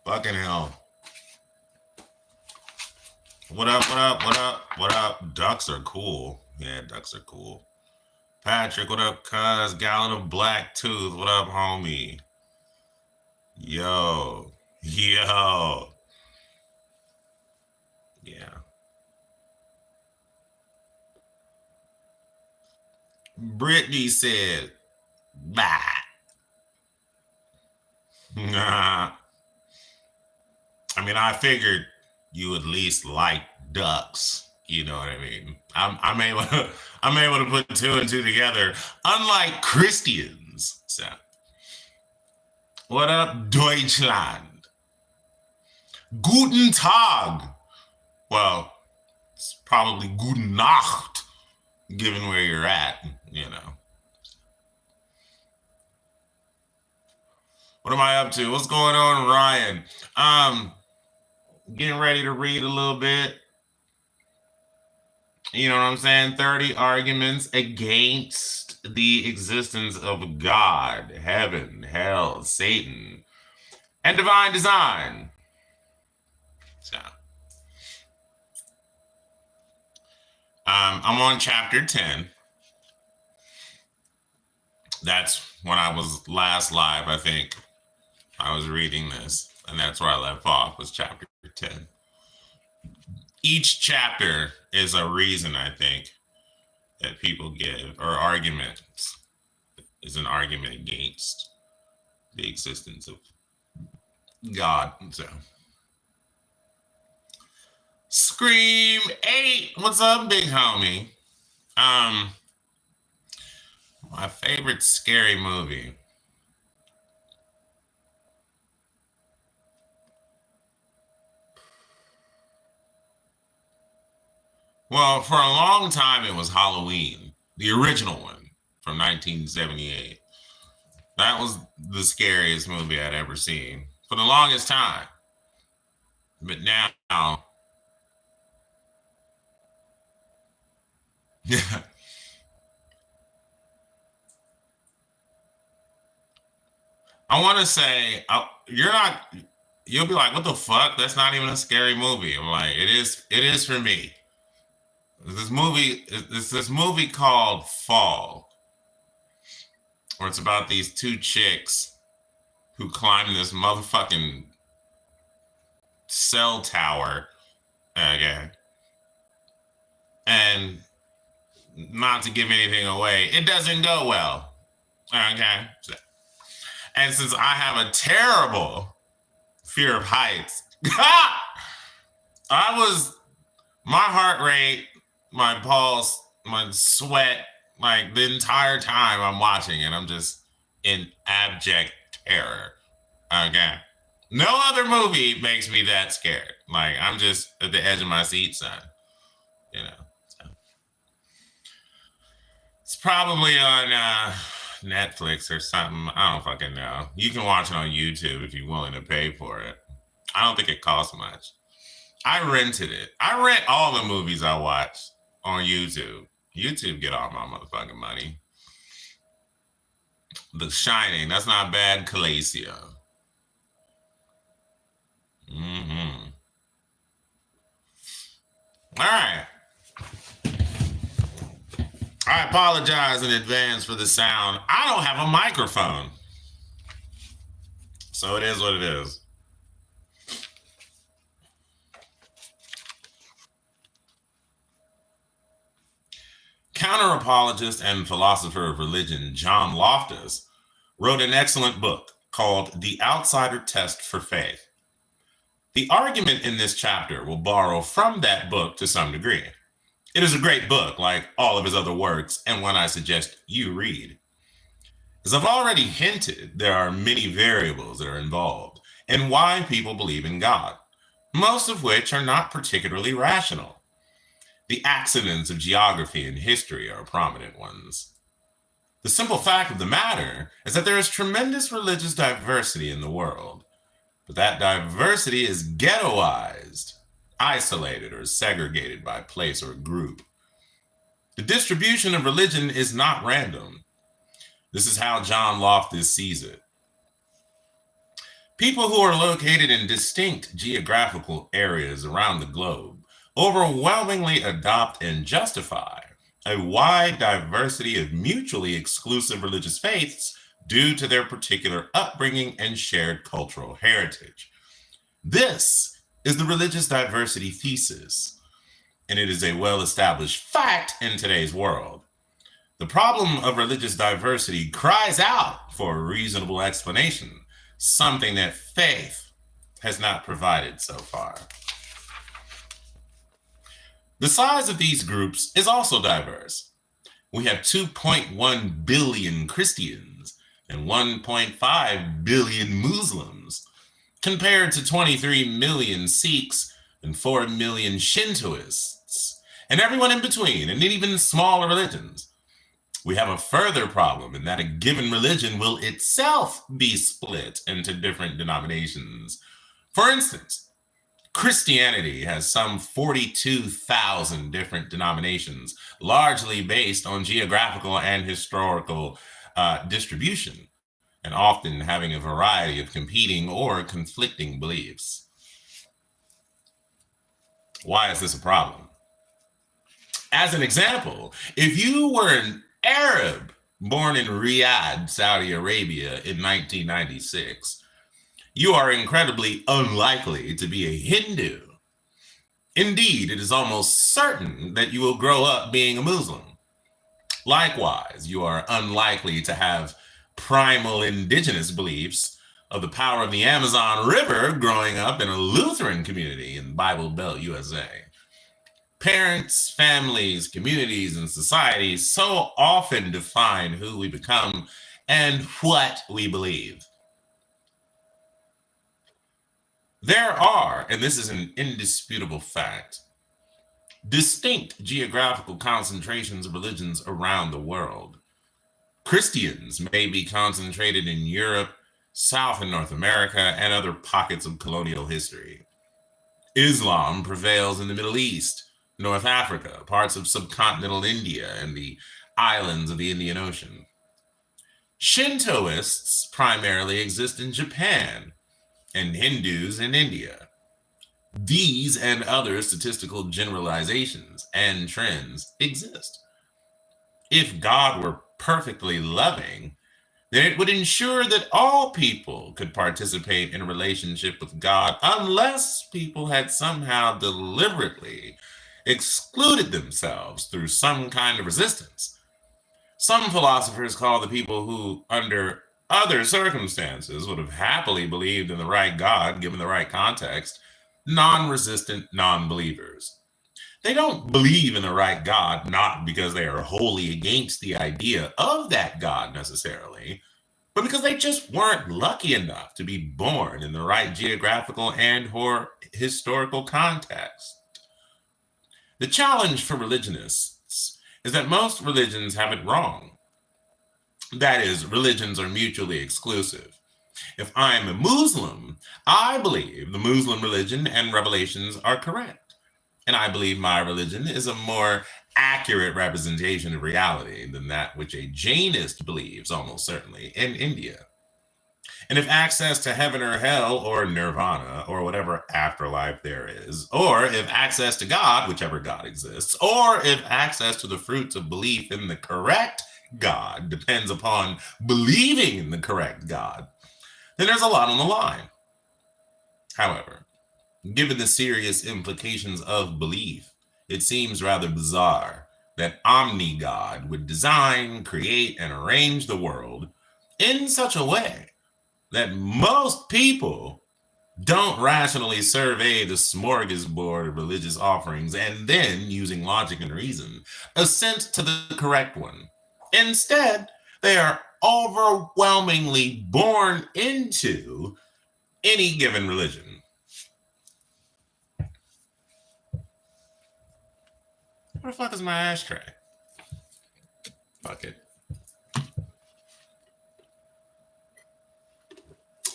Fucking hell. What up, what up, what up, what up? Ducks are cool. Yeah, ducks are cool. Patrick, what up, cuz? Gallon of Black Tooth, what up, homie? Yo. Yo. Yeah. Brittany said, bah. Nah. I mean, I figured you at least like ducks. You know what I mean? I'm able to put two and two together, unlike Christians. So, what up, Deutschland? Guten Tag. Well, it's probably Guten Nacht, given where you're at, you know. What am I up to? What's going on, Ryan? Getting ready to read a little bit. You know what I'm saying? 30 arguments against the existence of God, heaven, hell, Satan, and divine design. So, I'm on chapter 10. That's when I was last live, I think. I was reading this, and that's where I left off, was chapter 10. Each chapter is a reason, I think, that people give, or arguments, is an argument against the existence of God. So, Scream 8, what's up, big homie? My favorite scary movie. Well, for a long time, it was Halloween, the original one from 1978. That was the scariest movie I'd ever seen for the longest time. But now, yeah. I want to say, you'll be like, what the fuck? That's not even a scary movie. I'm like, it is for me. This movie called Fall, where it's about these two chicks who climb this motherfucking cell tower. Okay. And not to give anything away, it doesn't go well. Okay. And since I have a terrible fear of heights, my heart rate, my pulse, my sweat, like the entire time I'm watching it, I'm just in abject terror. Okay. No other movie makes me that scared. Like, I'm just at the edge of my seat, son. You know. So. It's probably on Netflix or something. I don't fucking know. You can watch it on YouTube if you're willing to pay for it. I don't think it costs much. I rented it. I rent all the movies I watch on YouTube. YouTube get all my motherfucking money. The Shining, that's not bad. Calasia. Mm-hmm. All right. I apologize in advance for the sound. I don't have a microphone. So it is what it is. Counter-apologist and philosopher of religion John Loftus wrote an excellent book called The Outsider Test for Faith. The argument in this chapter will borrow from that book to some degree. It is a great book, like all of his other works, and one I suggest you read. As I've already hinted, there are many variables that are involved in why people believe in God, most of which are not particularly rational. The accidents of geography and history are prominent ones. The simple fact of the matter is that there is tremendous religious diversity in the world, but that diversity is ghettoized, isolated, or segregated by place or group. The distribution of religion is not random. This is how John Loftus sees it. People who are located in distinct geographical areas around the globe overwhelmingly adopt and justify a wide diversity of mutually exclusive religious faiths due to their particular upbringing and shared cultural heritage. This is the religious diversity thesis, and it is a well-established fact in today's world. The problem of religious diversity cries out for a reasonable explanation, something that faith has not provided so far. The size of these groups is also diverse. We have 2.1 billion Christians and 1.5 billion Muslims, compared to 23 million Sikhs and 4 million Shintoists, and everyone in between, and even smaller religions. We have a further problem in that a given religion will itself be split into different denominations. For instance, Christianity has some 42,000 different denominations, largely based on geographical and historical distribution, and often having a variety of competing or conflicting beliefs. Why is this a problem? As an example, if you were an Arab born in Riyadh, Saudi Arabia in 1996, you are incredibly unlikely to be a Hindu. Indeed, it is almost certain that you will grow up being a Muslim. Likewise, you are unlikely to have primal indigenous beliefs of the power of the Amazon River growing up in a Lutheran community in Bible Belt, USA. Parents, families, communities, and societies so often define who we become and what we believe. There are, and this is an indisputable fact, distinct geographical concentrations of religions around the world. Christians may be concentrated in Europe, South and North America, and other pockets of colonial history. Islam prevails in the Middle East, North Africa, parts of subcontinental India, and the islands of the Indian Ocean. Shintoists primarily exist in Japan, and Hindus in India. These and other statistical generalizations and trends exist. If God were perfectly loving, then it would ensure that all people could participate in a relationship with God, unless people had somehow deliberately excluded themselves through some kind of resistance. Some philosophers call the people who, under other circumstances, would have happily believed in the right God given the right context, non-resistant non-believers. They don't believe in the right God not because they are wholly against the idea of that God necessarily, but because they just weren't lucky enough to be born in the right geographical and or historical context. The challenge for religionists is that most religions have it wrong. That is, religions are mutually exclusive. If I'm a Muslim, I believe the Muslim religion and revelations are correct. And I believe my religion is a more accurate representation of reality than that which a Jainist believes, almost certainly, in India. And if access to heaven or hell or nirvana or whatever afterlife there is, or if access to God, whichever God exists, or if access to the fruits of belief in the correct God depends upon believing in the correct God, then there's a lot on the line. However, given the serious implications of belief, it seems rather bizarre that omni-God would design, create, and arrange the world in such a way that most people don't rationally survey the smorgasbord of religious offerings and then, using logic and reason, assent to the correct one. Instead, they are overwhelmingly born into any given religion. Where the fuck is my ashtray? Fuck it.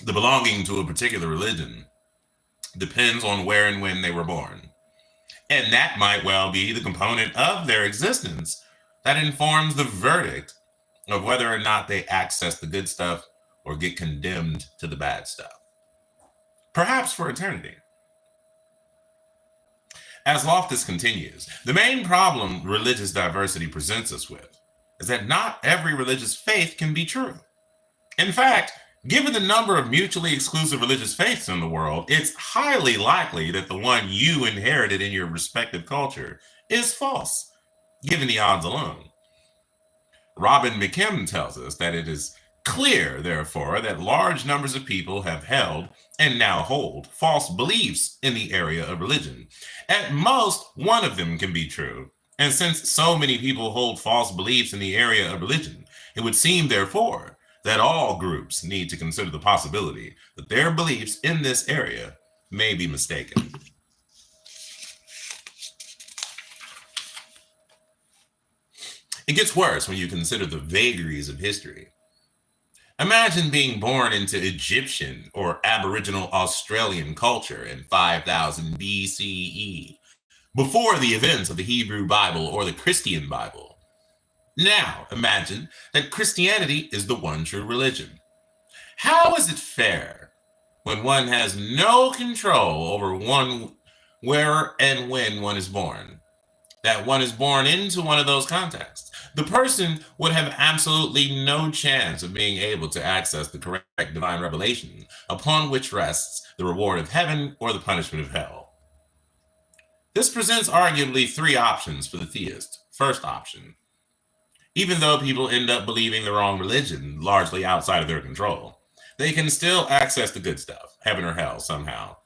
The belonging to a particular religion depends on where and when they were born. And that might well be the component of their existence that informs the verdict of whether or not they access the good stuff or get condemned to the bad stuff. perhaps for eternity. As Loftus continues, the main problem religious diversity presents us with is that not every religious faith can be true. In fact, given the number of mutually exclusive religious faiths in the world, it's highly likely that the one you inherited in your respective culture is false, given the odds alone. Robin McKim tells us that it is clear, therefore, that large numbers of people have held and now hold false beliefs in the area of religion. At most, one of them can be true. And since so many people hold false beliefs in the area of religion, it would seem, therefore, that all groups need to consider the possibility that their beliefs in this area may be mistaken. It gets worse when you consider the vagaries of history. Imagine being born into Egyptian or Aboriginal Australian culture in 5000 BCE, before the events of the Hebrew Bible or the Christian Bible. Now, imagine that Christianity is the one true religion. How is it fair when one has no control over where and when one is born, that one is born into one of those contexts? The person would have absolutely no chance of being able to access the correct divine revelation upon which rests the reward of heaven or the punishment of hell. This presents arguably three options for the theist. First option: even though people end up believing the wrong religion, largely outside of their control, they can still access the good stuff, heaven or hell, somehow.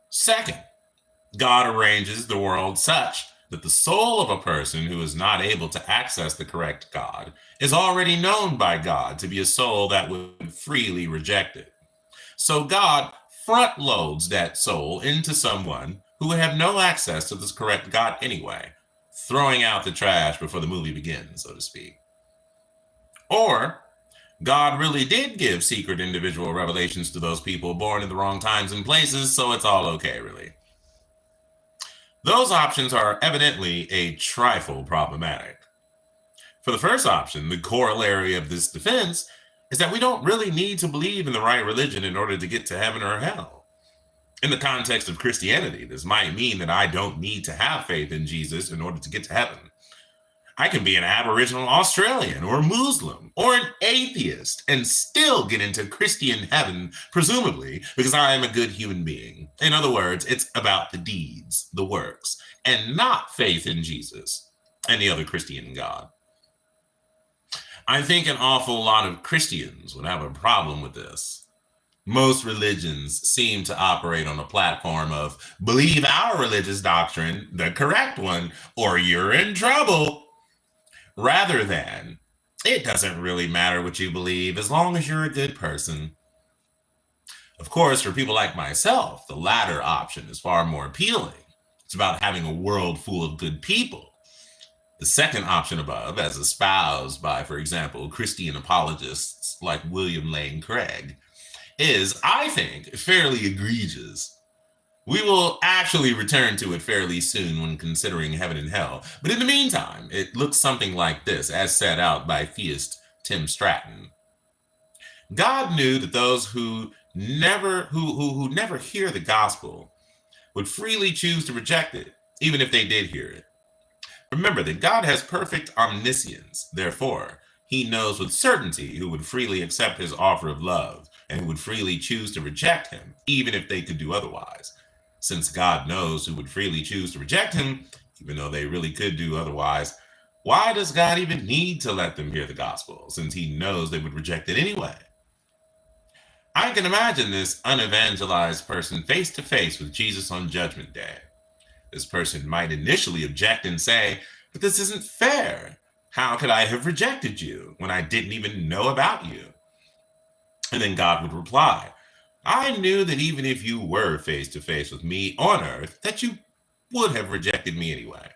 Second, God arranges the world such that the soul of a person who is not able to access the correct God is already known by God to be a soul that would freely reject it. So God front loads that soul into someone who would have no access to this correct God anyway, throwing out the trash before the movie begins, so to speak. Or God really did give secret individual revelations to those people born in the wrong times and places, so it's all okay, really. Those options are evidently a trifle problematic. For the first option, the corollary of this defense is that we don't really need to believe in the right religion in order to get to heaven or hell. In the context of Christianity, this might mean that I don't need to have faith in Jesus in order to get to heaven. I can be an Aboriginal Australian or Muslim or an atheist and still get into Christian heaven, presumably because I am a good human being. In other words, it's about the deeds, the works, and not faith in Jesus and the other Christian God. I think an awful lot of Christians would have a problem with this. Most religions seem to operate on a platform of believe our religious doctrine, the correct one, or you're in trouble, rather than it doesn't really matter what you believe as long as you're a good person. Of course, for people like myself, the latter option is far more appealing. It's about having a world full of good people. The second option above, as espoused by, for example, Christian apologists like William Lane Craig, is, I think, fairly egregious. We will actually return to it fairly soon when considering heaven and hell. But in the meantime, it looks something like this, as set out by theist Tim Stratton. God knew that those who never hear the gospel would freely choose to reject it, even if they did hear it. Remember that God has perfect omniscience. Therefore, he knows with certainty who would freely accept his offer of love and who would freely choose to reject him, even if they could do otherwise. Since God knows who would freely choose to reject him, even though they really could do otherwise, why does God even need to let them hear the gospel, since he knows they would reject it anyway? I can imagine this unevangelized person face to face with Jesus on Judgment Day. This person might initially object and say, but this isn't fair. How could I have rejected you when I didn't even know about you? And then God would reply, I knew that even if you were face to face with me on earth, that you would have rejected me anyway.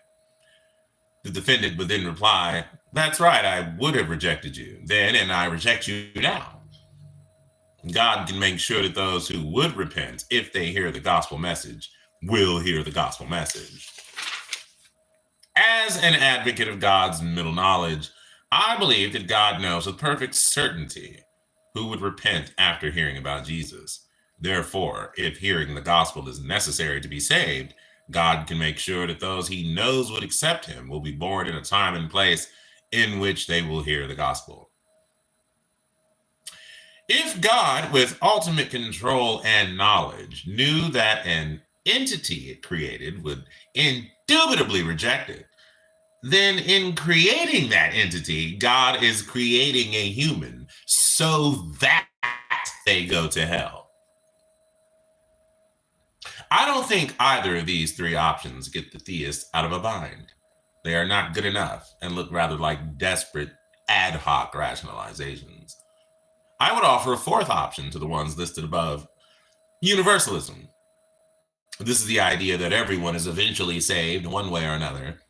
The defendant would then reply, that's right, I would have rejected you then, and I reject you now. God can make sure that those who would repent, if they hear the gospel message, will hear the gospel message. As an advocate of God's middle knowledge, I believe that God knows with perfect certainty who would repent after hearing about Jesus. Therefore, if hearing the gospel is necessary to be saved, God can make sure that those he knows would accept him will be born in a time and place in which they will hear the gospel. If God, with ultimate control and knowledge, knew that an entity it created would indubitably reject it, then in creating that entity, God is creating a human so that they go to hell. I don't think either of these three options get the theist out of a bind. They are not good enough and look rather like desperate ad hoc rationalizations. I would offer a fourth option to the ones listed above: universalism. This is the idea that everyone is eventually saved one way or another.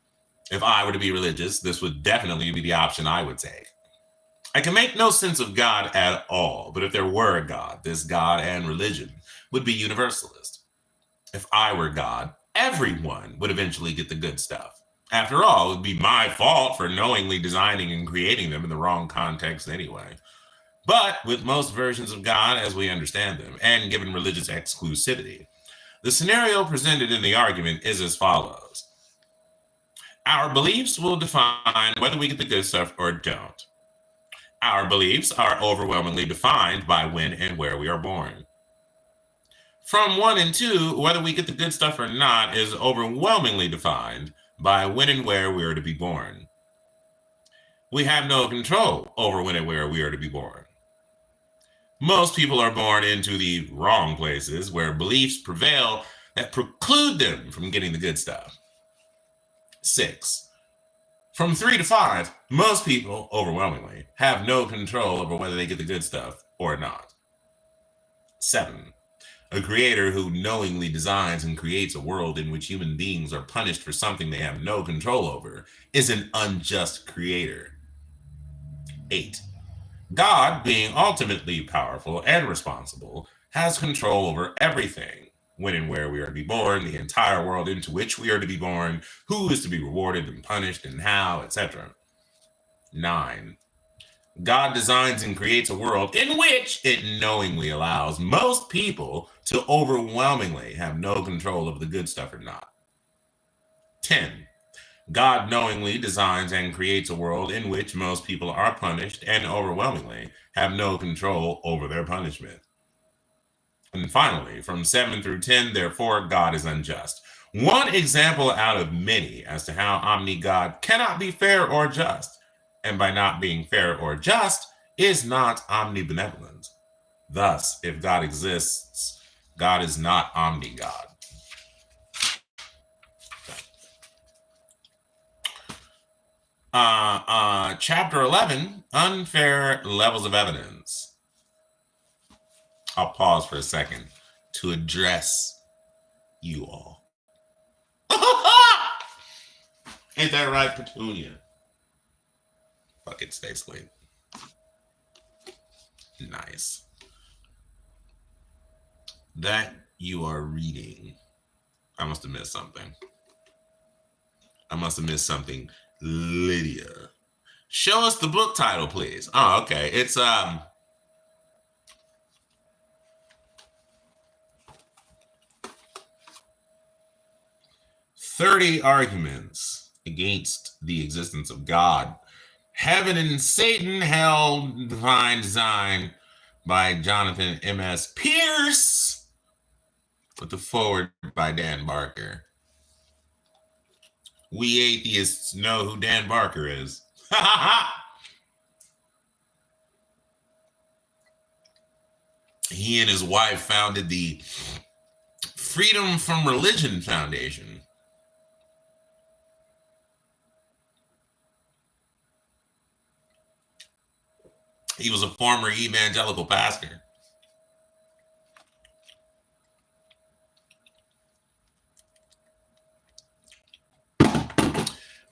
If I were to be religious, this would definitely be the option I would take. I can make no sense of God at all, but if there were a God, this God and religion would be universalist. If I were God, everyone would eventually get the good stuff. After all, it would be my fault for knowingly designing and creating them in the wrong context anyway. But with most versions of God as we understand them, and given religious exclusivity, the scenario presented in the argument is as follows. Our beliefs will define whether we get the good stuff or don't. Our beliefs are overwhelmingly defined by when and where we are born. From 1 and 2, whether we get the good stuff or not is overwhelmingly defined by when and where we are to be born. We have no control over when and where we are to be born. Most people are born into the wrong places where beliefs prevail that preclude them from getting the good stuff. 6. From 3 to 5, most people, overwhelmingly, have no control over whether they get the good stuff or not. 7. A creator who knowingly designs and creates a world in which human beings are punished for something they have no control over is an unjust creator. 8. God, being ultimately powerful and responsible, has control over everything. When and where we are to be born, the entire world into which we are to be born, who is to be rewarded and punished, and how, etc. 9. God designs and creates a world in which it knowingly allows most people to overwhelmingly have no control over the good stuff or not. 10. God knowingly designs and creates a world in which most people are punished and overwhelmingly have no control over their punishment. And finally, from 7 through 10, therefore, God is unjust. One example out of many as to how omni-God cannot be fair or just, and by not being fair or just, is not omnibenevolent. Thus, if God exists, God is not omni-God. Chapter 11, unfair levels of evidence. I'll pause for a second to address you all. Ain't that right, Petunia? Fuck it, stay asleep. Nice. That you are reading. I must have missed something. Lydia. Show us the book title, please. Oh, okay. It's 30 Arguments Against the Existence of God, Heaven and Satan, Hell, Divine Design by Jonathan M.S. Pierce, with the foreword by Dan Barker. We atheists know who Dan Barker is. He and his wife founded the Freedom from Religion Foundation. He was a former evangelical pastor.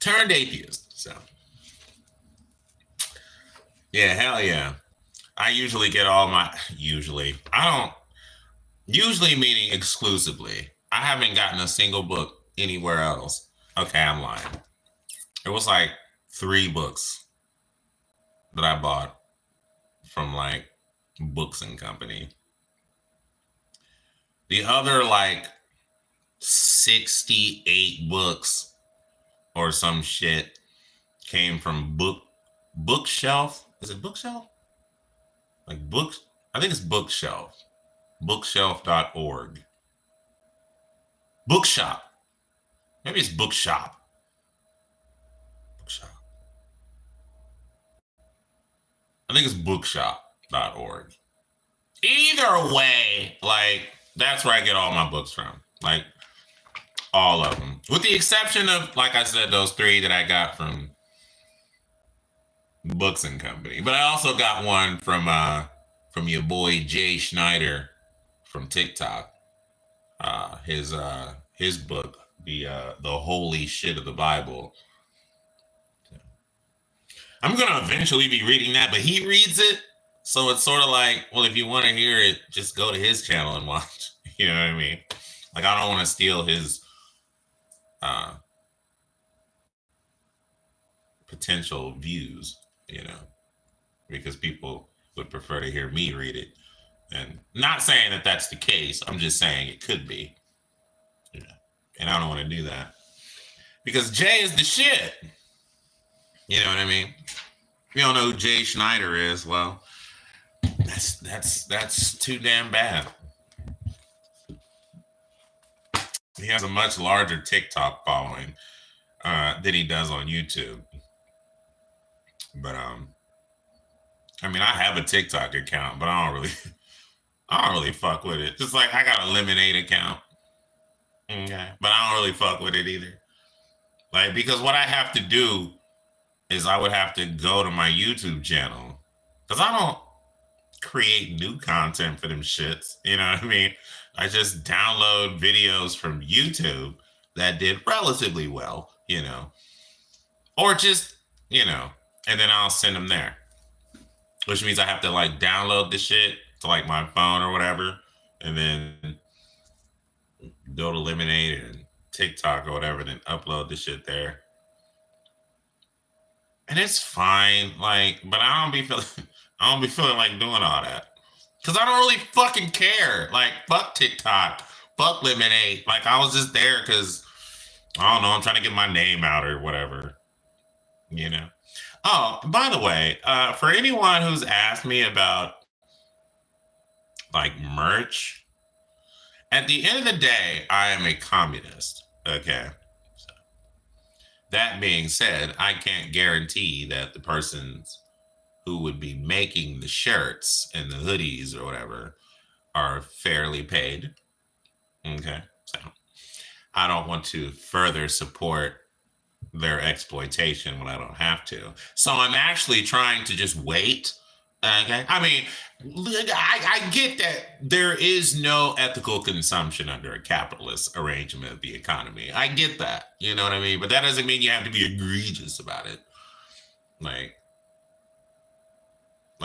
Turned atheist. So, yeah, hell yeah. I usually get all my, usually meaning exclusively. I haven't gotten a single book anywhere else. Okay, I'm lying. It was like 3 books that I bought from like Books and Company. The other like 68 books or some shit came from bookshelf. Is it bookshelf? Like books? I think it's bookshelf. Bookshelf.org. Bookshop. Maybe it's bookshop. Bookshop. I think it's bookshop.org. Either way, like, that's where I get all my books from. Like, all of them. With the exception of, like I said, those 3 that I got from Books and Company. But I also got one from your boy Jay Schneider from TikTok. His book, the Holy Shit of the Bible. I'm gonna eventually be reading that, but he reads it, so it's sort of like, well, if you want to hear it, just go to his channel and watch. You know what I mean? Like, I don't want to steal his potential views, you know, because people would prefer to hear me read it. And not saying that that's the case. I'm just saying it could be. You know, and I don't want to do that because Jay is the shit. You know what I mean? If you don't know who Jay Schneider is, well, that's too damn bad. He has a much larger TikTok following than he does on YouTube. But I mean, I have a TikTok account, but I don't really fuck with it. Just like I got a Lemonade account. Okay. But I don't really fuck with it either. Like, because what I have to do is I would have to go to my YouTube channel. Because I don't create new content for them shits. You know what I mean? I just download videos from YouTube that did relatively well, you know. Or just, you know, and then I'll send them there. Which means I have to like download the shit to like my phone or whatever. And then go to Lemonade and TikTok or whatever, then upload the shit there. And it's fine, like, but I don't be feeling like doing all that. Cause I don't really fucking care. Like, fuck TikTok, fuck Lemonade. Like, I was just there because I don't know, I'm trying to get my name out or whatever. You know? Oh, by the way, for anyone who's asked me about like merch, at the end of the day, I am a communist. Okay. So, that being said, I can't guarantee that the persons who would be making the shirts and the hoodies or whatever are fairly paid. Okay. So I don't want to further support their exploitation when I don't have to. So I'm actually trying to just wait. Okay. I mean, I get that there is no ethical consumption under a capitalist arrangement of the economy. I get that. You know what I mean? But that doesn't mean you have to be egregious about it. Like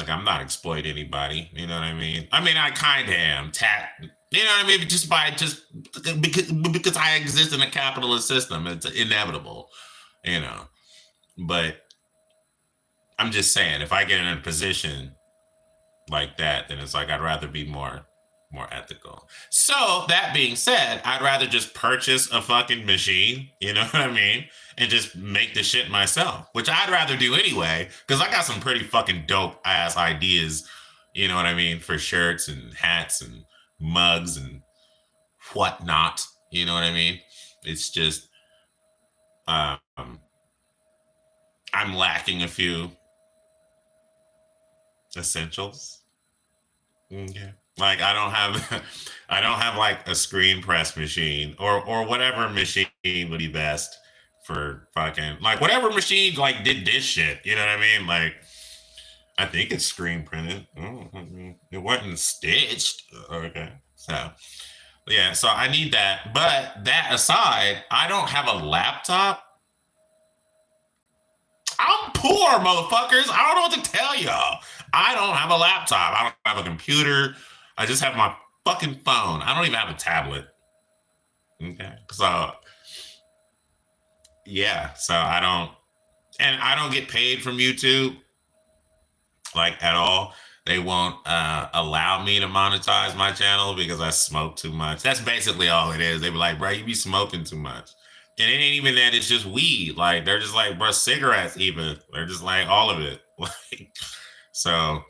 I'm not exploiting anybody. You know what I mean? I mean, I kind of am. You know what I mean? Just because I exist in a capitalist system, it's inevitable. You know, but I'm just saying, if I get in a position like that, then it's like I'd rather be more ethical. So that being said, I'd rather just purchase a fucking machine, you know what I mean, and just make the shit myself, which I'd rather do anyway, because I got some pretty fucking dope ass ideas, you know what I mean, for shirts and hats and mugs and whatnot, you know what I mean. It's just I'm lacking a few essentials. Okay. Like I don't have like a screen press machine or whatever machine would be best for fucking like whatever machine like did this shit. You know what I mean? Like I think it's screen printed. It wasn't stitched. Okay. So yeah, so I need that. But that aside, I don't have a laptop. I'm poor, motherfuckers. I don't know what to tell y'all. I don't have a laptop. I don't have a computer. I just have my fucking phone. I don't even have a tablet. Okay. So, yeah. So I don't get paid from YouTube, like at all. They won't allow me to monetize my channel because I smoke too much. That's basically all it is. They be like, bro, you be smoking too much. And it ain't even that, it's just weed. Like, they're just like, bro, cigarettes even. They're just like, all of it. Like, so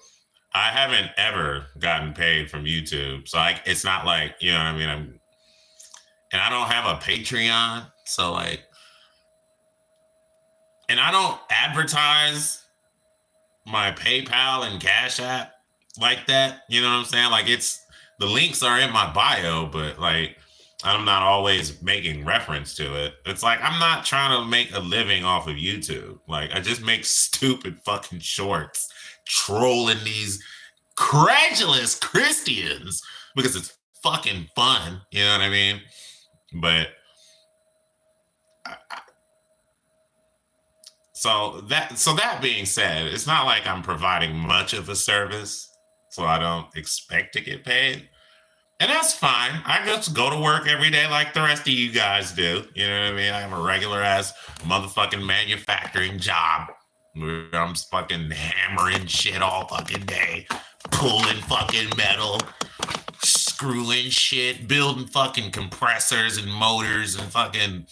I haven't ever gotten paid from YouTube. So it's not like, you know what I mean? And I don't have a Patreon. So like, and I don't advertise my PayPal and Cash App like that. You know what I'm saying? Like, the links are in my bio, but like, I'm not always making reference to it. It's like, I'm not trying to make a living off of YouTube. Like, I just make stupid fucking shorts trolling these credulous Christians because it's fucking fun. You know what I mean? But so that being said, it's not like I'm providing much of a service, so I don't expect to get paid. And that's fine. I just go to work every day like the rest of you guys do. You know what I mean? I have a regular ass motherfucking manufacturing job where I'm fucking hammering shit all fucking day, pulling fucking metal, screwing shit, building fucking compressors and motors and fucking,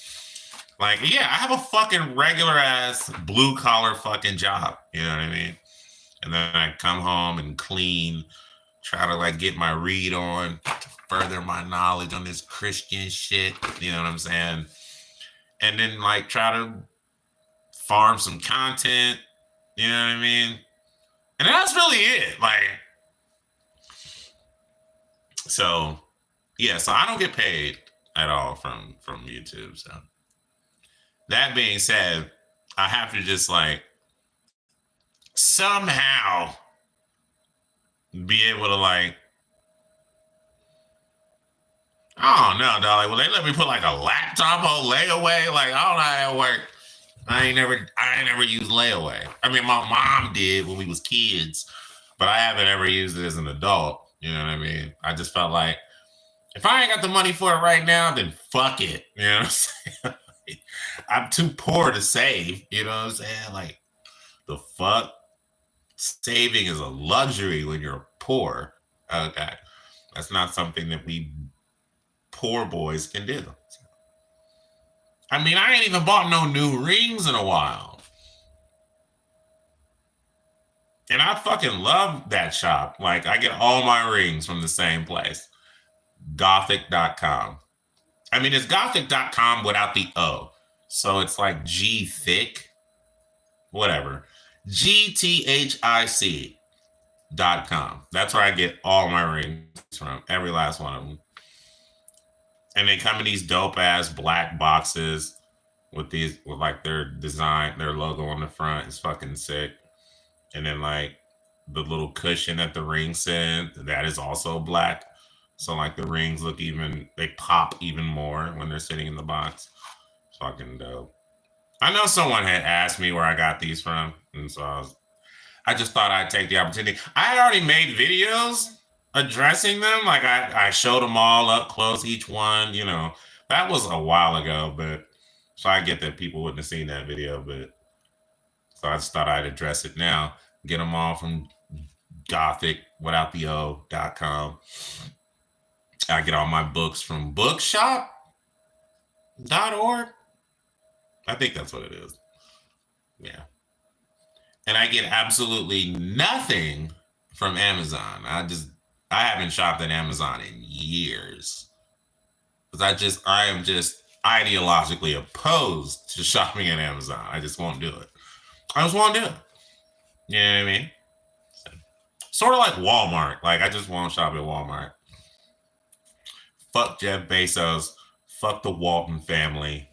like, yeah, I have a fucking regular ass blue collar fucking job. You know what I mean? And then I come home and clean, try to like get my read on to further my knowledge on this Christian shit. You know what I'm saying? And then like try to farm some content. You know what I mean? And that's really it. Like, so yeah, so I don't get paid at all from YouTube. So that being said, I have to just like somehow be able to like, I don't know, Dolly. Will they let me put like a laptop on layaway? Like, I don't know how that work. I ain't never used layaway. I mean, my mom did when we was kids, but I haven't ever used it as an adult. You know what I mean? I just felt like if I ain't got the money for it right now, then fuck it. You know what I'm saying? I'm too poor to save. You know what I'm saying? Like, the fuck? Saving is a luxury when you're poor. Okay. That's not something that we poor boys can do. I mean, I ain't even bought no new rings in a while. And I fucking love that shop. Like, I get all my rings from the same place. Gothic.com. I mean, it's Gothic.com without the O. So it's like G thick. Whatever. GTHIC.com. That's where I get all my rings from. Every last one of them. And they come in these dope ass black boxes with like their design, their logo on the front. It's fucking sick. And then like the little cushion that the ring sit, that is also black. So like the rings look they pop even more when they're sitting in the box. Fucking dope. I know someone had asked me where I got these from. And so I just thought I'd take the opportunity. I had already made videos addressing them. Like I showed them all up close, each one, you know. That was a while ago, but so I get that people wouldn't have seen that video, but so I just thought I'd address it now. Get them all from Gothic without the O.com. I get all my books from bookshop.org. I think that's what it is. Yeah. And I get absolutely nothing from Amazon. I haven't shopped at Amazon in years. Because I am just ideologically opposed to shopping at Amazon. I just won't do it. I just won't do it. You know what I mean? Sort of like Walmart. Like, I just won't shop at Walmart. Fuck Jeff Bezos. Fuck the Walton family.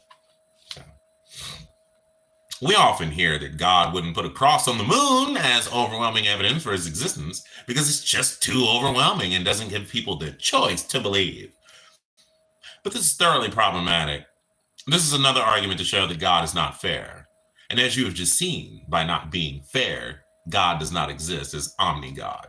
We often hear that God wouldn't put a cross on the moon as overwhelming evidence for his existence because it's just too overwhelming and doesn't give people the choice to believe. But this is thoroughly problematic. This is another argument to show that God is not fair. And as you have just seen, by not being fair, God does not exist as omni-God.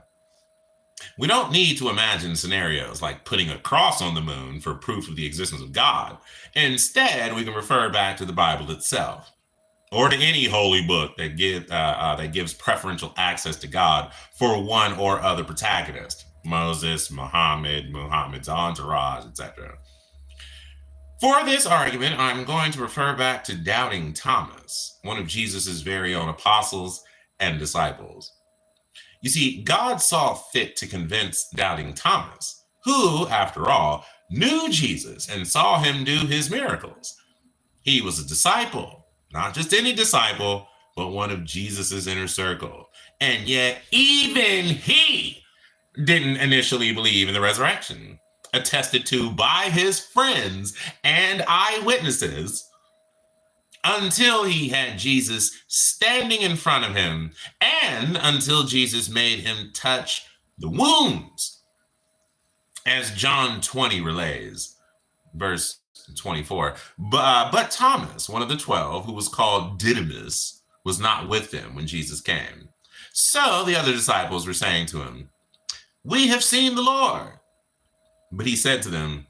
We don't need to imagine scenarios like putting a cross on the moon for proof of the existence of God. Instead, we can refer back to the Bible itself. or to any holy book that gives preferential access to God for one or other protagonist, Moses, Muhammad's entourage, etc. For this argument, I'm going to refer back to doubting Thomas, one of Jesus' very own apostles and disciples. You see, God saw fit to convince doubting Thomas, who, after all, knew Jesus and saw him do his miracles. He was a disciple, not just any disciple, but one of Jesus' inner circle. And yet, even he didn't initially believe in the resurrection, attested to by his friends and eyewitnesses, until he had Jesus standing in front of him and until Jesus made him touch the wounds. As John 20 relays, verse 24, but Thomas, one of the 12, who was called Didymus, was not with them when Jesus came. So the other disciples were saying to him, "We have seen the Lord." But he said to them,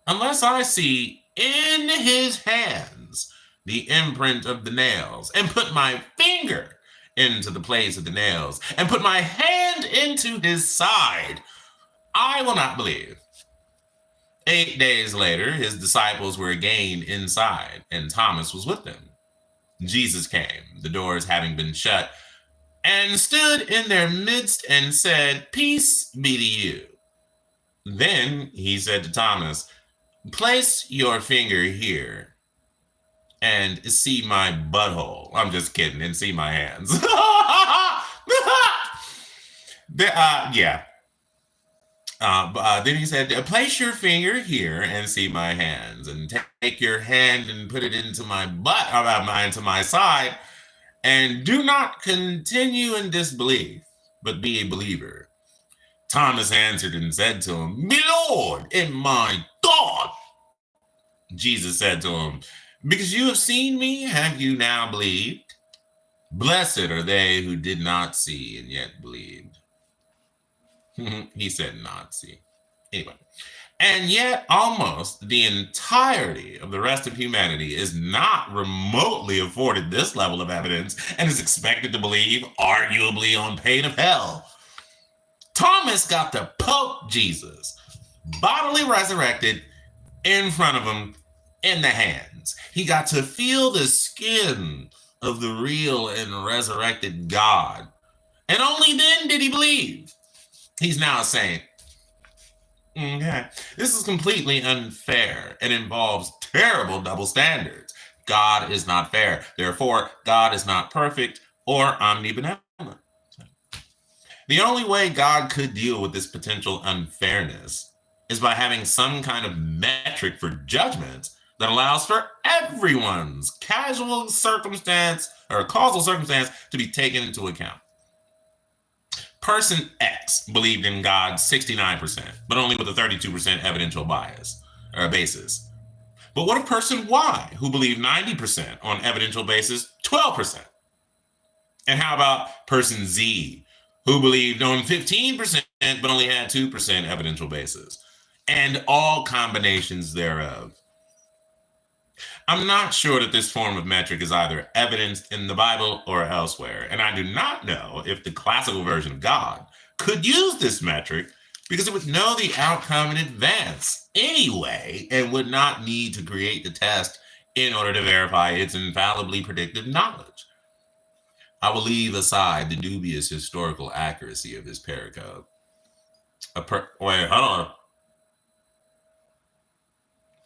"Unless I see in his hands the imprint of the nails, and put my finger into the place of the nails, and put my hand into his side, I will not believe." 8 days later, his disciples were again inside, and Thomas was with them. Jesus came, the doors having been shut, and stood in their midst and said, "Peace be to you." Then he said to Thomas, "Place your finger here and see my butthole." I'm just kidding. And see my hands. Yeah. Then he said, "Place your finger here and see my hands, and take your hand and put it into my butt, into my side, and do not continue in disbelief, but be a believer." Thomas answered and said to him, "My Lord and my God." Jesus said to him, "Because you have seen me, have you now believed? Blessed are they who did not see and yet believed." He said not see. Anyway, and yet almost the entirety of the rest of humanity is not remotely afforded this level of evidence and is expected to believe, arguably on pain of hell. Thomas got to poke Jesus, bodily resurrected, in front of him in the hands. He got to feel the skin of the real and resurrected God. And only then did he believe. He's now a saint. Okay. This is completely unfair and involves terrible double standards. God is not fair. Therefore, God is not perfect or omnibenevolent. The only way God could deal with this potential unfairness is by having some kind of metric for judgment that allows for everyone's causal circumstance to be taken into account. Person X believed in God 69%, but only with a 32% evidential bias or basis. But what of person Y, who believed 90% on evidential basis, 12%? And how about person Z, who believed on 15% but only had 2% evidential basis, and all combinations thereof? I'm not sure that this form of metric is either evidenced in the Bible or elsewhere, and I do not know if the classical version of God could use this metric because it would know the outcome in advance anyway and would not need to create the test in order to verify its infallibly predictive knowledge. I will leave aside the dubious historical accuracy of this pericope. Wait, hold on.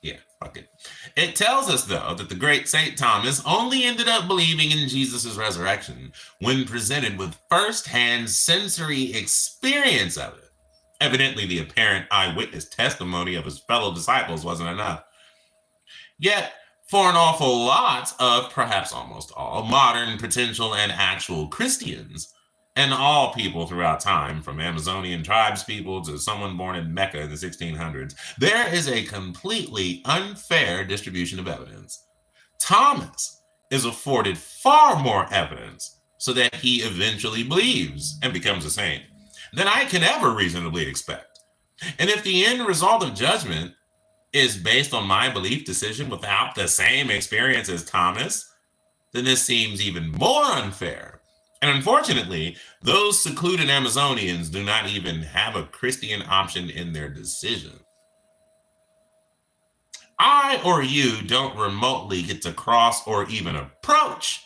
Yeah, fuck it. It tells us, though, that the great St. Thomas only ended up believing in Jesus' resurrection when presented with first-hand sensory experience of it. Evidently, the apparent eyewitness testimony of his fellow disciples wasn't enough. Yet, for an awful lot of, perhaps almost all, modern potential and actual Christians, and all people throughout time, from Amazonian tribes people to someone born in Mecca in the 1600s, there is a completely unfair distribution of evidence. Thomas is afforded far more evidence so that he eventually believes and becomes a saint than I can ever reasonably expect. And if the end result of judgment is based on my belief decision without the same experience as Thomas, then this seems even more unfair. And unfortunately, those secluded Amazonians do not even have a Christian option in their decision. I or you don't remotely get to cross or even approach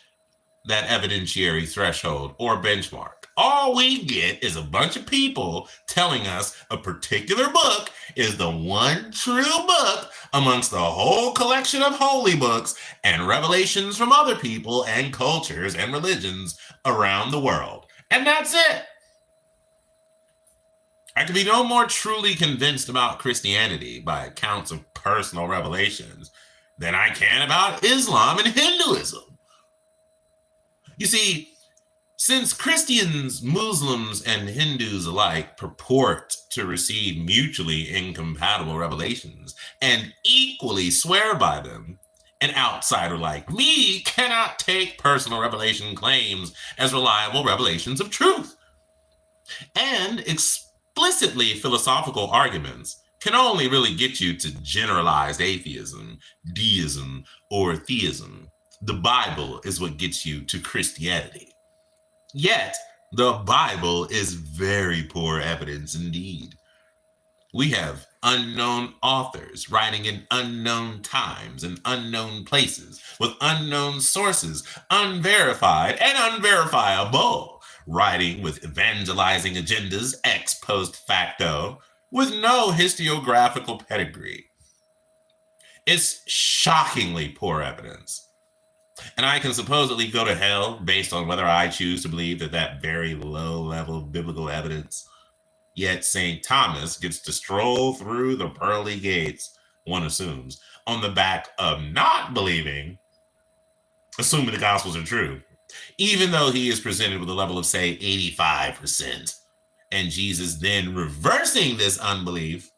that evidentiary threshold or benchmark. All we get is a bunch of people telling us a particular book is the one true book amongst the whole collection of holy books and revelations from other people and cultures and religions around the world. And that's it. I can be no more truly convinced about Christianity by accounts of personal revelations than I can about Islam and Hinduism. You see, since Christians, Muslims, and Hindus alike purport to receive mutually incompatible revelations and equally swear by them, an outsider like me cannot take personal revelation claims as reliable revelations of truth. And explicitly philosophical arguments can only really get you to generalized atheism, deism, or theism. The Bible is what gets you to Christianity. Yet, the Bible is very poor evidence indeed. We have unknown authors writing in unknown times and unknown places with unknown sources, unverified and unverifiable, writing with evangelizing agendas ex post facto with no historiographical pedigree. It's shockingly poor evidence. And I can supposedly go to hell based on whether I choose to believe that very low-level biblical evidence. Yet St. Thomas gets to stroll through the pearly gates, one assumes, on the back of not believing, assuming the Gospels are true, even though he is presented with a level of, say, 85%. And Jesus then reversing this unbelief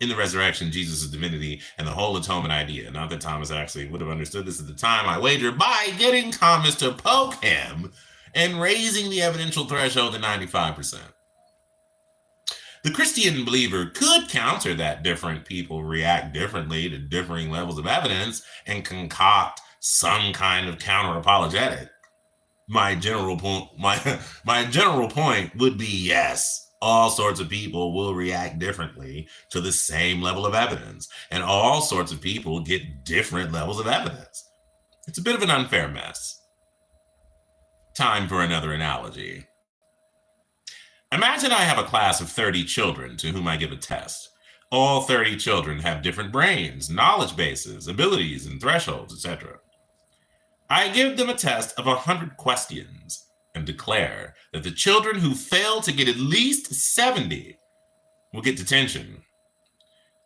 in the resurrection, Jesus' divinity, and the whole atonement idea. Not that Thomas actually would have understood this at the time, I wager, by getting Thomas to poke him and raising the evidential threshold to 95%. The Christian believer could counter that different people react differently to differing levels of evidence and concoct some kind of counter-apologetic. My general point would be yes. All sorts of people will react differently to the same level of evidence, and all sorts of people get different levels of evidence. It's a bit of an unfair mess. Time for another analogy. Imagine I have a class of 30 children to whom I give a test. All 30 children have different brains, knowledge bases, abilities, and thresholds, etc. I give them a test of 100 questions and declare that the children who fail to get at least 70 will get detention.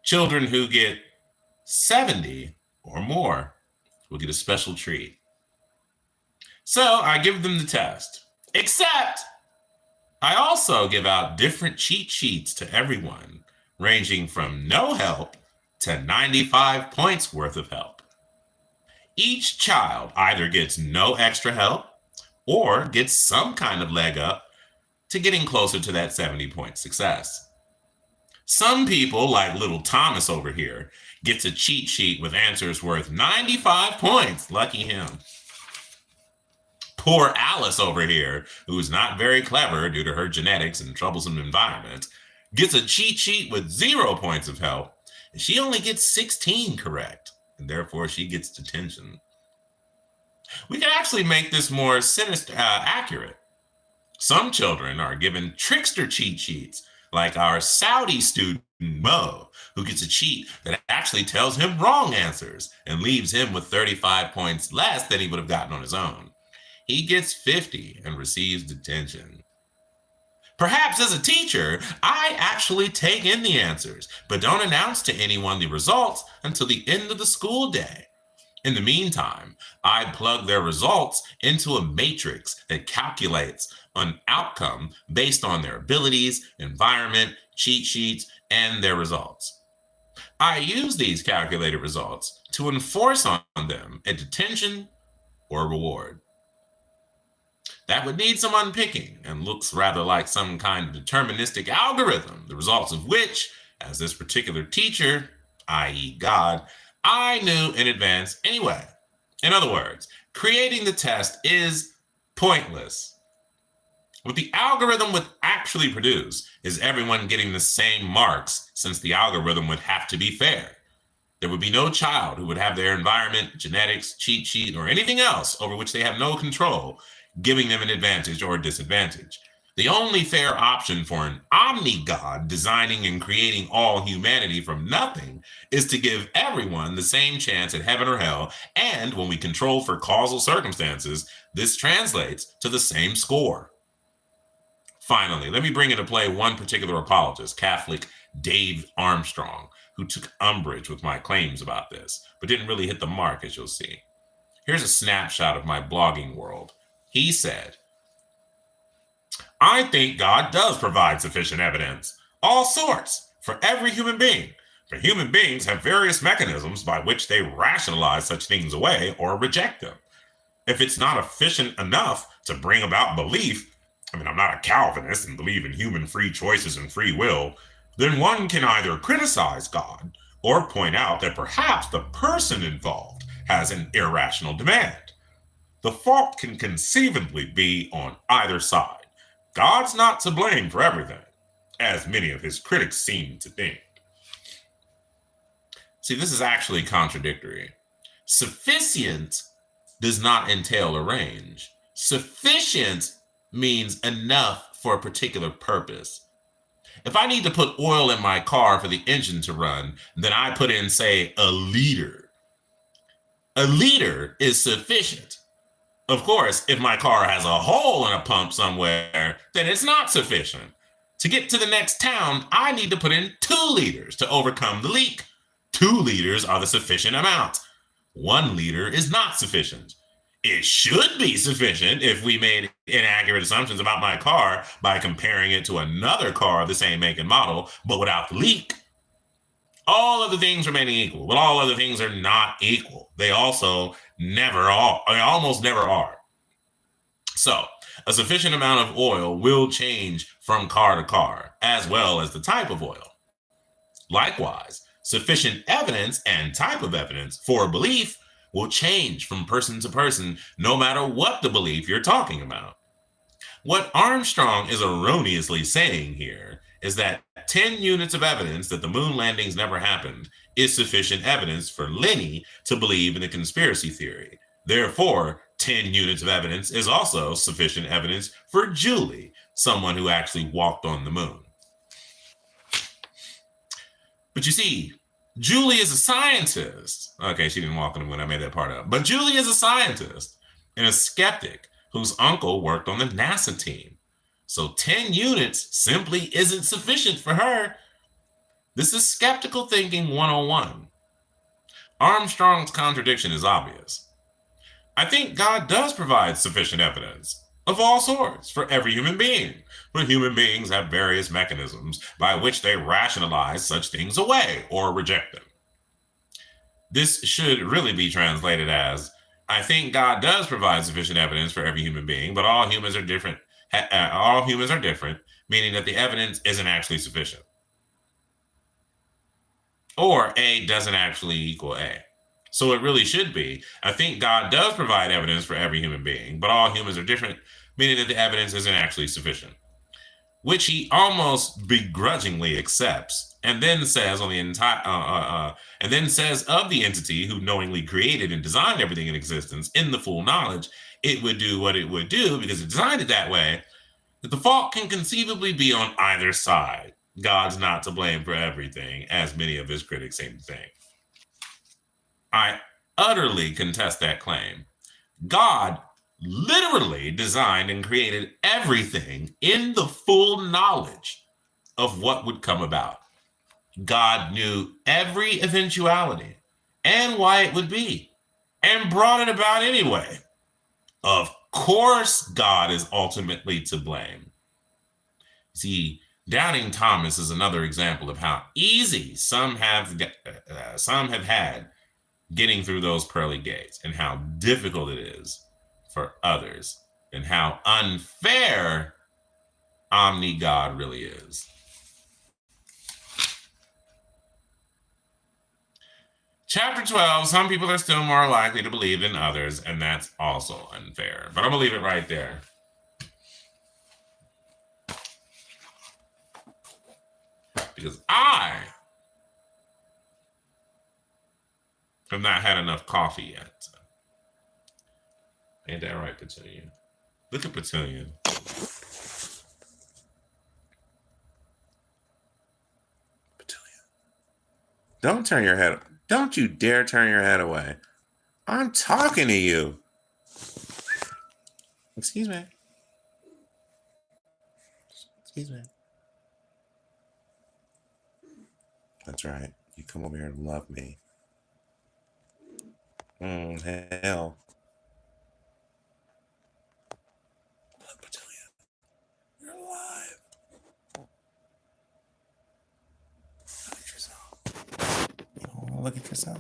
Children who get 70 or more will get a special treat. So I give them the test, except I also give out different cheat sheets to everyone, ranging from no help to 95 points worth of help. Each child either gets no extra help or gets some kind of leg up to getting closer to that 70-point success. Some people, like little Thomas over here, gets a cheat sheet with answers worth 95 points. Lucky him. Poor Alice over here, who's not very clever due to her genetics and troublesome environment, gets a cheat sheet with 0 points of help, and she only gets 16 correct, and therefore she gets detention. We can actually make this more accurate. Some children are given trickster cheat sheets, like our Saudi student Mo, who gets a cheat that actually tells him wrong answers and leaves him with 35 points less than he would have gotten on his own. He gets 50 and receives detention. Perhaps as a teacher, I actually take in the answers, but don't announce to anyone the results until the end of the school day. In the meantime, I plug their results into a matrix that calculates an outcome based on their abilities, environment, cheat sheets, and their results. I use these calculated results to enforce on them a detention or reward. That would need some unpicking and looks rather like some kind of deterministic algorithm, the results of which, as this particular teacher, i.e. God, I knew in advance anyway. In other words, creating the test is pointless. What the algorithm would actually produce is everyone getting the same marks, since the algorithm would have to be fair. There would be no child who would have their environment, genetics, cheat sheet, or anything else over which they have no control, giving them an advantage or a disadvantage. The only fair option for an omni-God designing and creating all humanity from nothing is to give everyone the same chance at heaven or hell, and when we control for causal circumstances, this translates to the same score. Finally, let me bring into play one particular apologist, Catholic Dave Armstrong, who took umbrage with my claims about this, but didn't really hit the mark, as you'll see. Here's a snapshot of my blogging world. He said, "I think God does provide sufficient evidence, all sorts, for every human being. For human beings have various mechanisms by which they rationalize such things away or reject them. If it's not efficient enough to bring about belief, I'm not a Calvinist and believe in human free choices and free will, then one can either criticize God or point out that perhaps the person involved has an irrational demand. The fault can conceivably be on either side. God's not to blame for everything, as many of his critics seem to think." See, this is actually contradictory. Sufficient does not entail a range. Sufficient means enough for a particular purpose. If I need to put oil in my car for the engine to run, then I put in, say, a liter. A liter is sufficient. Of course, if my car has a hole in a pump somewhere, then it's not sufficient. To get to the next town, I need to put in 2 liters to overcome the leak. 2 liters are the sufficient amount. 1 liter is not sufficient. It should be sufficient if we made inaccurate assumptions about my car by comparing it to another car of the same make and model, but without the leak. All other things remaining equal, but all other things are not equal. They also almost never are. So, a sufficient amount of oil will change from car to car, as well as the type of oil. Likewise, sufficient evidence and type of evidence for a belief will change from person to person, no matter what the belief you're talking about. What Armstrong is erroneously saying here is that 10 units of evidence that the moon landings never happened is sufficient evidence for Lenny to believe in the conspiracy theory. Therefore, 10 units of evidence is also sufficient evidence for Julie, someone who actually walked on the moon. But you see, Julie is a scientist. Okay, she didn't walk on the moon. I made that part up. But Julie is a scientist and a skeptic whose uncle worked on the NASA team. So 10 units simply isn't sufficient for her. This is skeptical thinking 101. Armstrong's contradiction is obvious. I think God does provide sufficient evidence of all sorts for every human being, but human beings have various mechanisms by which they rationalize such things away or reject them. This should really be translated as, I think God does provide sufficient evidence for every human being, but all humans are different. All humans are different, meaning that the evidence isn't actually sufficient. Or A doesn't actually equal A. So it really should be, I think God does provide evidence for every human being, but all humans are different, meaning that the evidence isn't actually sufficient. Which he almost begrudgingly accepts, and then says on the and then says of the entity who knowingly created and designed everything in existence in the full knowledge it would do what it would do because it designed it that way, that the fault can conceivably be on either side. God's not to blame for everything, as many of his critics seem to think. I utterly contest that claim. God literally designed and created everything in the full knowledge of what would come about. God knew every eventuality and why it would be, and brought it about anyway. Of course, God is ultimately to blame. See, doubting Thomas is another example of how easy some have had getting through those pearly gates, and how difficult it is for others, and how unfair omni-God really is. Chapter 12, some people are still more likely to believe than others, and that's also unfair. But I'm going to leave it right there. Because I have not had enough coffee yet. Ain't that right, Petunia? Look at Petunia. Petunia. Don't turn your head. Don't you dare turn your head away. I'm talking to you. Excuse me. Excuse me. That's right. You come over here and love me. Hell. Look, Petunia. You're alive. Look at yourself. You don't want to look at yourself?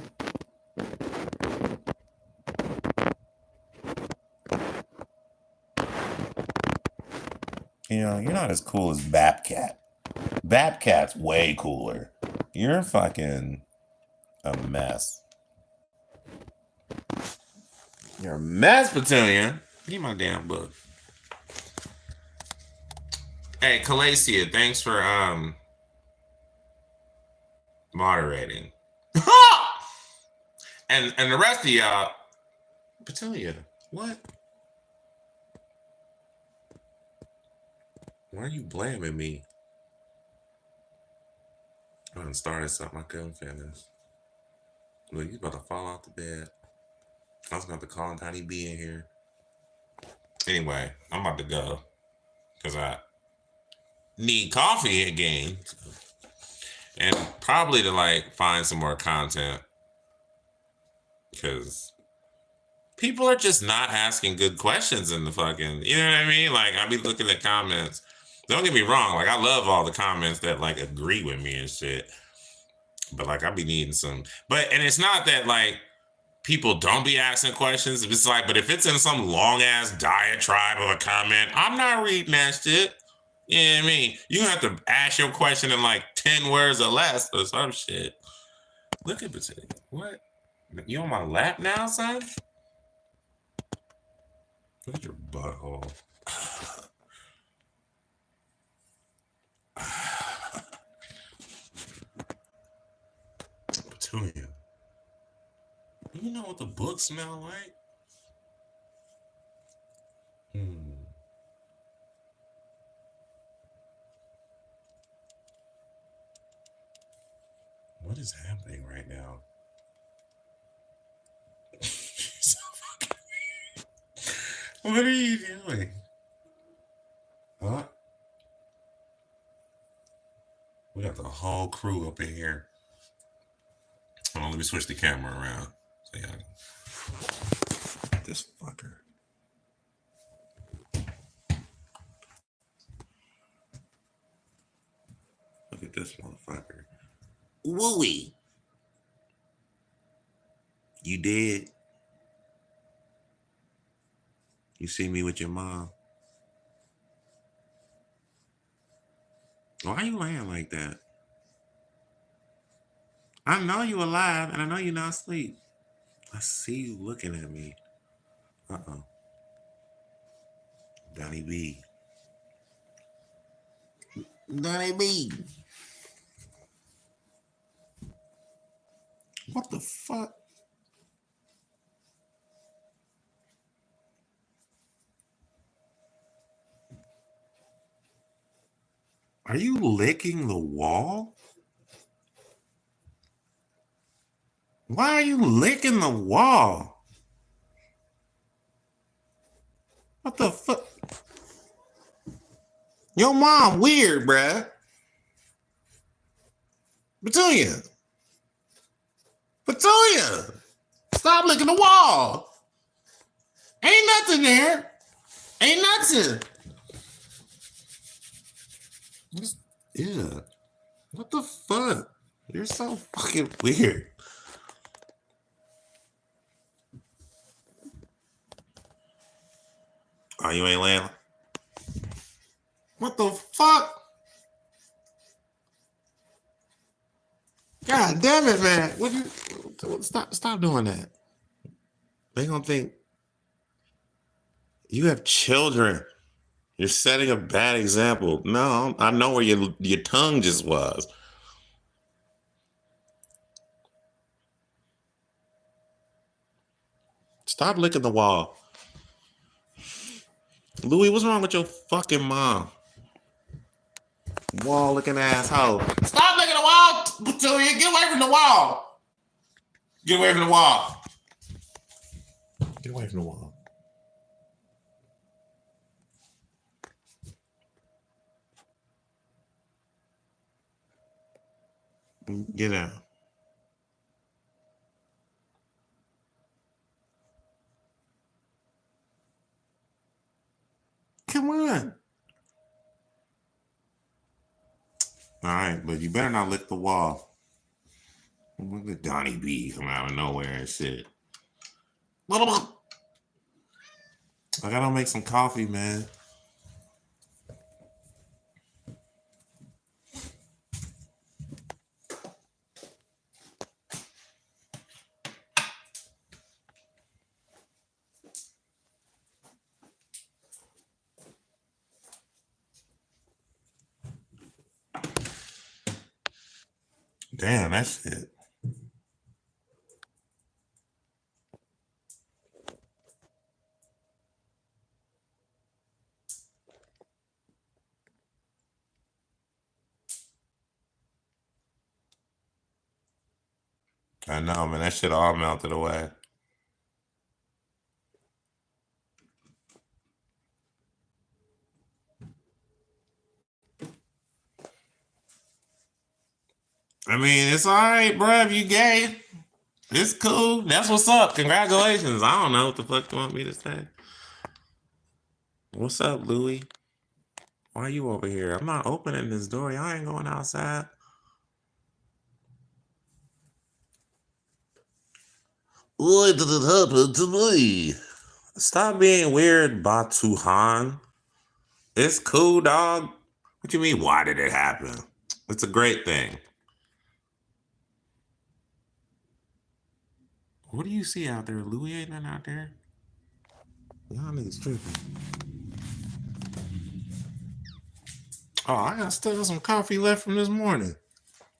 You know, you're not as cool as Bapcat. Bapcat's way cooler. You're fucking a mess. You're a mess, Petunia. Give me my damn book. Hey, Calacia, thanks for moderating. and the rest of y'all, Petunia, what? Why are you blaming me? I done started something I couldn't finish. Look, you about to fall off the bed. I was about to call Donnie B in here. Anyway, I'm about to go because I need coffee again, and probably to like find some more content because people are just not asking good questions in the fucking, you know what I mean? Like, I be looking at comments. Don't get me wrong. Like, I love all the comments that like agree with me and shit. But like, I be needing some, and it's not that like people don't be asking questions. It's like, but if it's in some long ass diatribe of a comment, I'm not reading that shit. You know what I mean? You have to ask your question in like 10 words or less or some shit. Look at this. What? You on my lap now, son? Look at your butthole. Petunia. You know what the books smell like? What is happening right now? So fucking weird. What are you doing? Huh? We got the whole crew up in here. Hold on, let me switch the camera around. So yeah. This fucker. Look at this motherfucker. Wooey. You dead? You see me with your mom? Why are you laying like that? I know you alive and I know you're not asleep. I see you looking at me. Uh-oh. Donnie B. Donnie B. What the fuck? Are you licking the wall? Why are you licking the wall? What the fuck? Your mom weird, bruh. Petunia. Petunia. Stop licking the wall. Ain't nothing there. Ain't nothing. Yeah. What the fuck? You're so fucking weird. Oh, you ain't laying? What the fuck? God damn it, man. Stop doing that. They gonna think you have children. You're setting a bad example. No, I know where your tongue just was. Stop licking the wall. Louis, what's wrong with your fucking mom? Wall licking asshole. Stop licking the wall, Julia. Get away from the wall. Get away from the wall. Get away from the wall. Get out. Come on. All right, but you better not lick the wall. Look at Donnie B come out of nowhere and shit. I gotta make some coffee, man. Damn, that shit. I know, man. That shit all melted away. I mean, it's all right, bro. If you gay, it's cool. That's what's up. Congratulations. I don't know what the fuck you want me to say. What's up, Louie? Why are you over here? I'm not opening this door. Y'all ain't going outside. What did it happen to me? Stop being weird, Batuhan. It's cool, dog. What you mean, why did it happen? It's a great thing. What do you see out there, Louis? Ain't nothing out there. Y'all niggas tripping. Oh, I got still some coffee left from this morning.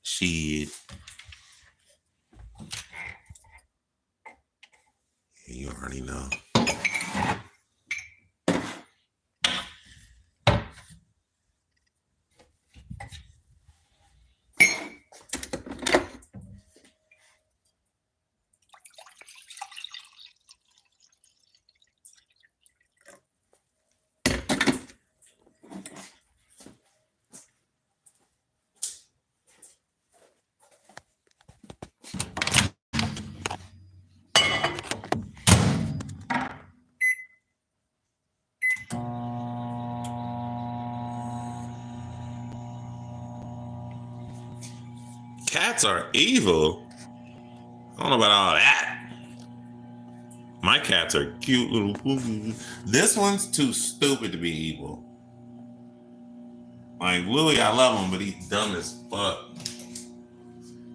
Shit. You already know. Cats are evil. I don't know about all that. My cats are cute little. This one's too stupid to be evil. Like Louis, I love him, but he's dumb as fuck.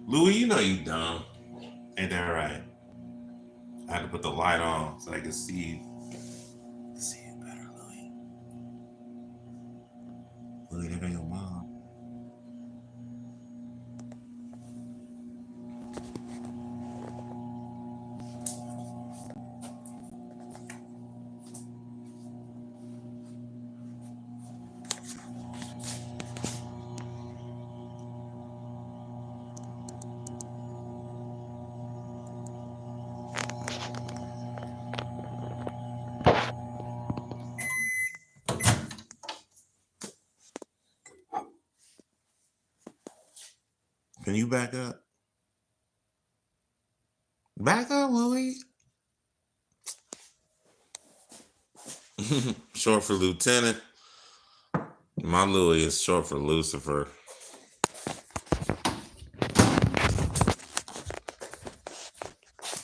Louis, you know you dumb. Ain't that right? I had to put the light on so I could see it better, Louis. Louis, that ain't your mom. Can you back up? Back up, Louis. Short for lieutenant. My Louis is short for Lucifer.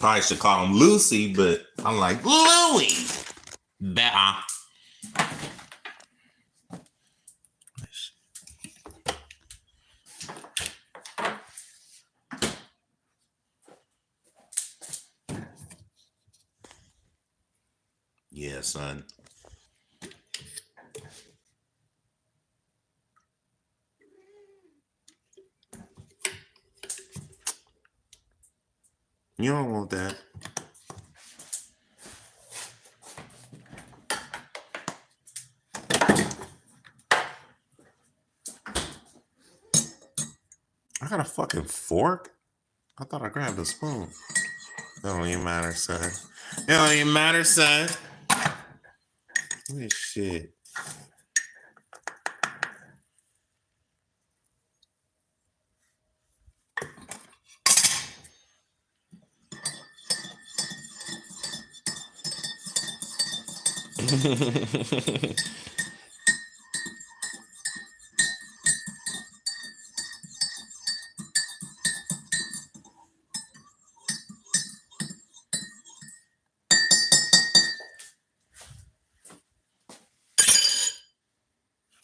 Probably should call him Lucy, but I'm like, Louis. Better. son. You don't want that. I got a fucking fork? I thought I grabbed a spoon. It don't even matter, son. It don't even matter, son. This shit.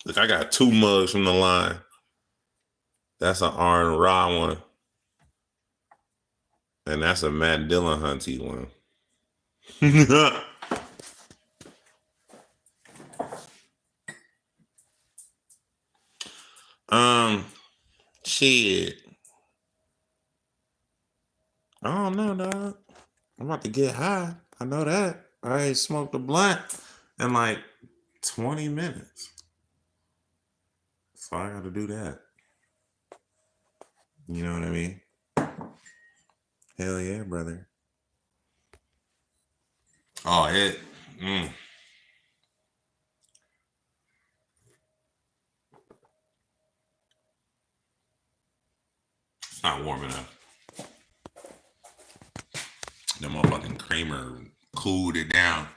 Look, I got 2 mugs from the line. That's an R and Raw one. And that's a Matt Dillon Hunty one. Shit. I don't know, dog. I'm about to get high. I know that. I ain't smoked a blunt in like 20 minutes. So I got to do that. You know what I mean? Hell yeah, brother. Oh, it. It's not warm enough. The motherfucking creamer cooled it down.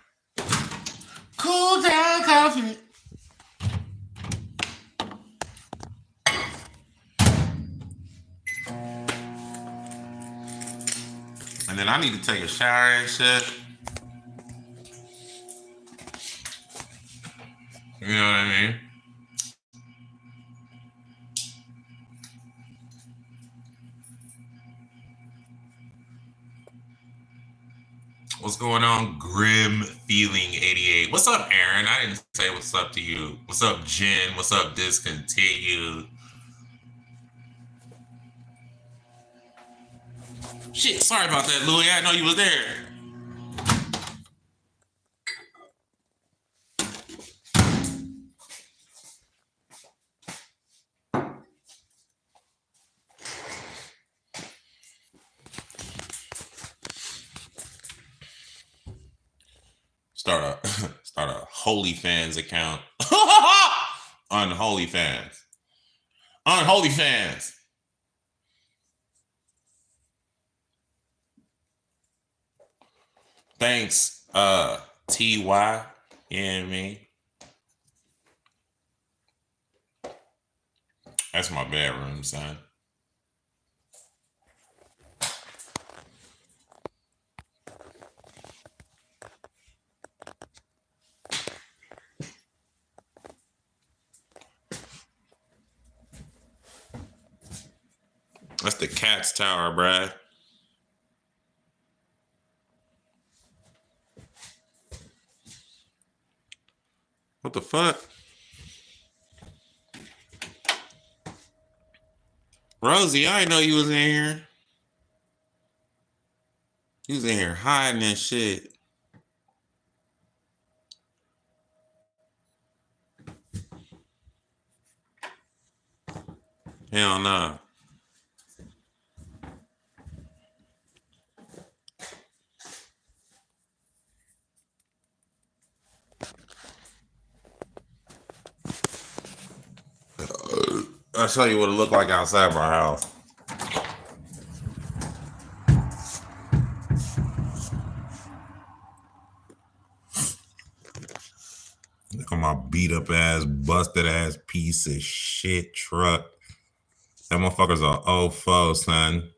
Cool down coffee. And then I need to take a shower and shit. You know what I mean? What's going on, Grim Feeling 88? What's up, Aaron? I didn't say what's up to you. What's up, Jen? What's up, Discontinued? Shit, sorry about that, Louie. I didn't know you was there. Start a Holy Fans account. Unholy Fans. Unholy Fans. Thanks, TY. You know what I mean? That's my bedroom, son. That's the cat's tower, Brad. What the fuck? Rosie, I didn't know you was in here. You was in here hiding and shit. Hell no. I'll show you what it looked like outside my house. Look at my beat up ass, busted ass piece of shit truck. That motherfucker's a 04, son.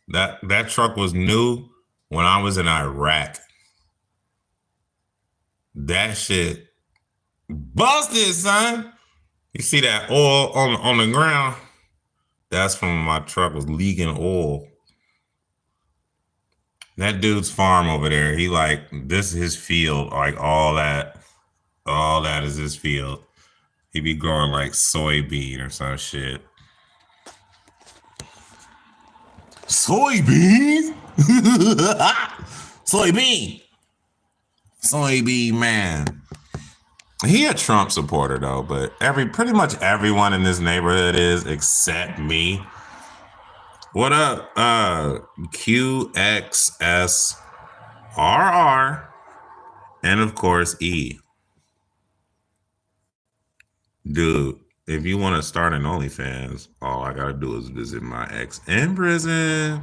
That truck was new when I was in Iraq. That shit busted, son. You see that oil on the ground? That's from my truck was leaking oil. That dude's farm over there, he like, this is his field. Like all that is his field. He be growing like soybean or some shit. Soybean? Soybean man. He a Trump supporter though, but pretty much everyone in this neighborhood is except me. What up? QXSRR and of course E. Dude, if you want to start an OnlyFans, all I gotta do is visit my ex in prison.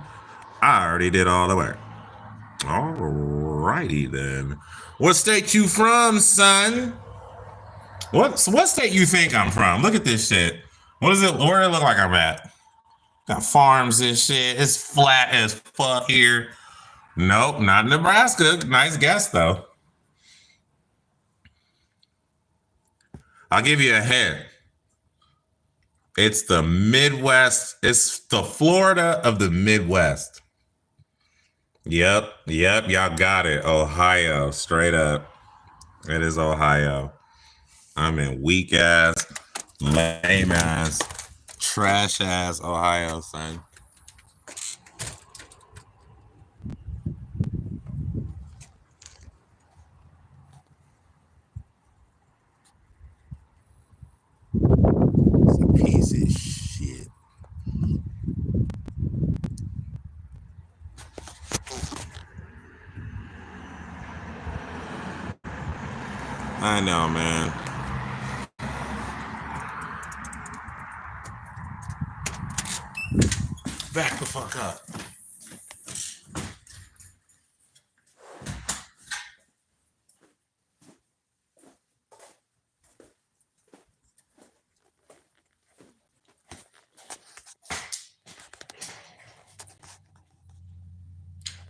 I already did all the work. Alrighty then. What state you from, son? What state you think I'm from? Look at this shit. What is it? Where it look like I'm at? Got farms and shit. It's flat as fuck here. Nope, not Nebraska. Nice guess though. I'll give you a hint. It's the Midwest. It's the Florida of the Midwest. Yep. Y'all got it. Ohio, straight up. It is Ohio. I'm in weak ass, lame ass, trash ass Ohio, son. It's a piece of shit. I know, man. Back the fuck up.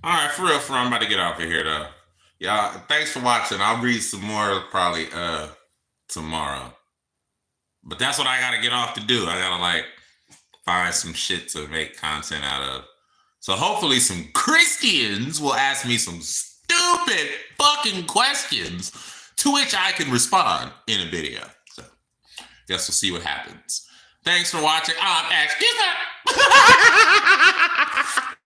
All right, for real, I'm about to get off of here though. Y'all, thanks for watching. I'll read some more probably tomorrow. But that's what I gotta get off to do. I gotta like find some shit to make content out of. So hopefully some Christians will ask me some stupid fucking questions to which I can respond in a video. So guess we'll see what happens. Thanks for watching. Excuse me.